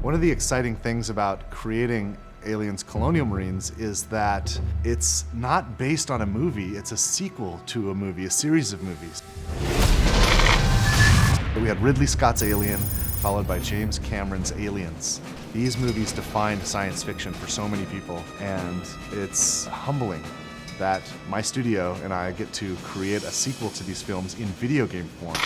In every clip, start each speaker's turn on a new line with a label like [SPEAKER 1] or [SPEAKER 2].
[SPEAKER 1] One of the exciting things about creating Aliens Colonial Marines is that it's not based on a movie, it's a sequel to a movie, a series of movies. We had Ridley Scott's Alien, followed by James Cameron's Aliens. These movies defined science fiction for so many people, and it's humbling that my studio and I get to create a sequel to these films in video game form.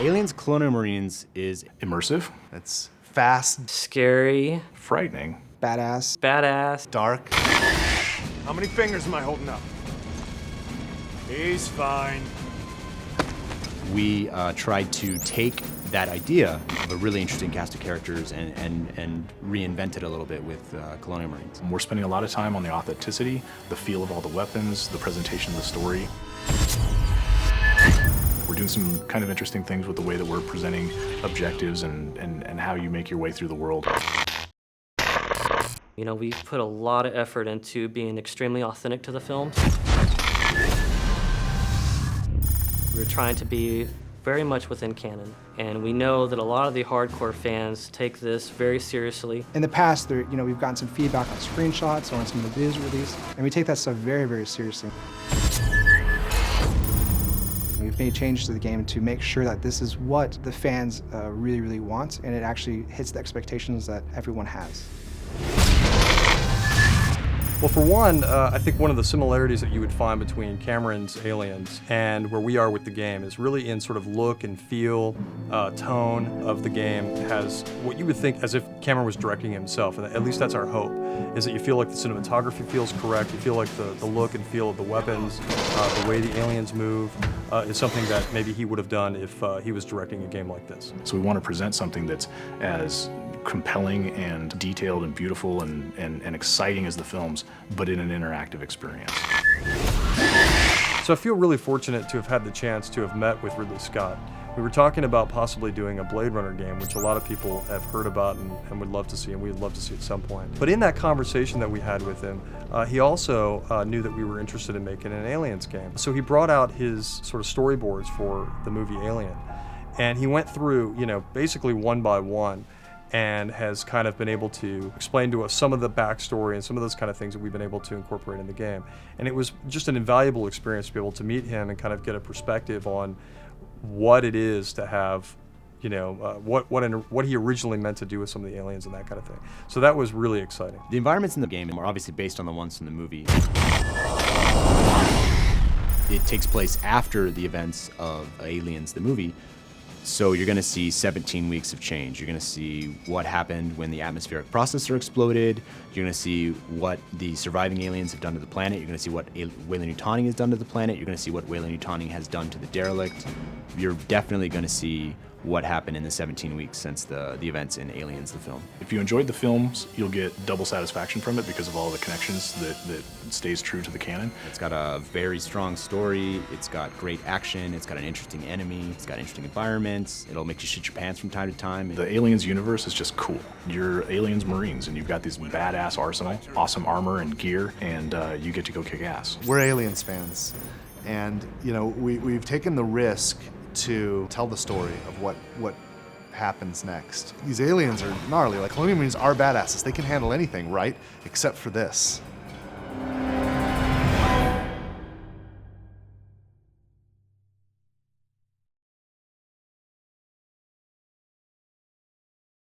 [SPEAKER 2] Aliens Colonial Marines is
[SPEAKER 3] immersive.
[SPEAKER 1] It's fast,
[SPEAKER 4] scary,
[SPEAKER 3] frightening,
[SPEAKER 4] badass,
[SPEAKER 1] dark.
[SPEAKER 5] How many fingers am I holding up? He's fine.
[SPEAKER 2] We tried to take that idea of a really interesting cast of characters and reinvent it a little bit with Colonial Marines.
[SPEAKER 3] We're spending a lot of time on the authenticity, the feel of all the weapons, the presentation of the story. We're doing some kind of interesting things with the way that we're presenting objectives and how you make your way through the world.
[SPEAKER 4] You know, we put a lot of effort into being extremely authentic to the films. We're trying to be very much within canon, and we know that a lot of the hardcore fans take this very seriously.
[SPEAKER 6] In the past, we've gotten some feedback on screenshots or on some of the videos released, and we take that stuff very, very seriously. We've made changes to the game to make sure that this is what the fans really, really want, and it actually hits the expectations that everyone has.
[SPEAKER 7] Well, for one, I think one of the similarities that you would find between Cameron's Aliens and where we are with the game is really in sort of look and feel, tone of the game. It has what you would think as if Cameron was directing himself, and at least that's our hope, is that you feel like the cinematography feels correct, you feel like the look and feel of the weapons, the way the aliens move, is something that maybe he would have done if he was directing a game like this.
[SPEAKER 3] So we want to present something that's as compelling and detailed and beautiful and exciting as the films, but in an interactive experience.
[SPEAKER 7] So I feel really fortunate to have had the chance to have met with Ridley Scott. We were talking about possibly doing a Blade Runner game, which a lot of people have heard about and would love to see, and we'd love to see at some point. But in that conversation that we had with him, he also knew that we were interested in making an Aliens game. So he brought out his sort of storyboards for the movie Alien, and he went through, basically one by one, and has kind of been able to explain to us some of the backstory and some of those kind of things that we've been able to incorporate in the game. And it was just an invaluable experience to be able to meet him and kind of get a perspective on what it is to have, what he originally meant to do with some of the aliens and that kind of thing. So that was really exciting.
[SPEAKER 2] The environments in the game are obviously based on the ones from the movie. It takes place after the events of Aliens, the movie. So you're going to see 17 weeks of change. You're going to see what happened when the atmospheric processor exploded. You're going to see what the surviving aliens have done to the planet. You're going to see what Weyland-Yutani has done to the planet. You're going to see what Weyland-Yutani has done to the derelict. You're definitely going to see what happened in the 17 weeks since the events in Aliens, the film.
[SPEAKER 3] If you enjoyed the films, you'll get double satisfaction from it because of all the connections that stays true to the canon.
[SPEAKER 2] It's got a very strong story, it's got great action, it's got an interesting enemy, it's got interesting environments, it'll make you shit your pants from time to time.
[SPEAKER 3] The Aliens universe is just cool. You're Aliens Marines and you've got these badass arsenal, awesome armor and gear, and you get to go kick ass.
[SPEAKER 1] We're Aliens fans, and we've taken the risk to tell the story of what happens next. These aliens are gnarly. Like, Colonial Marines are badasses. They can handle anything, right? Except for this.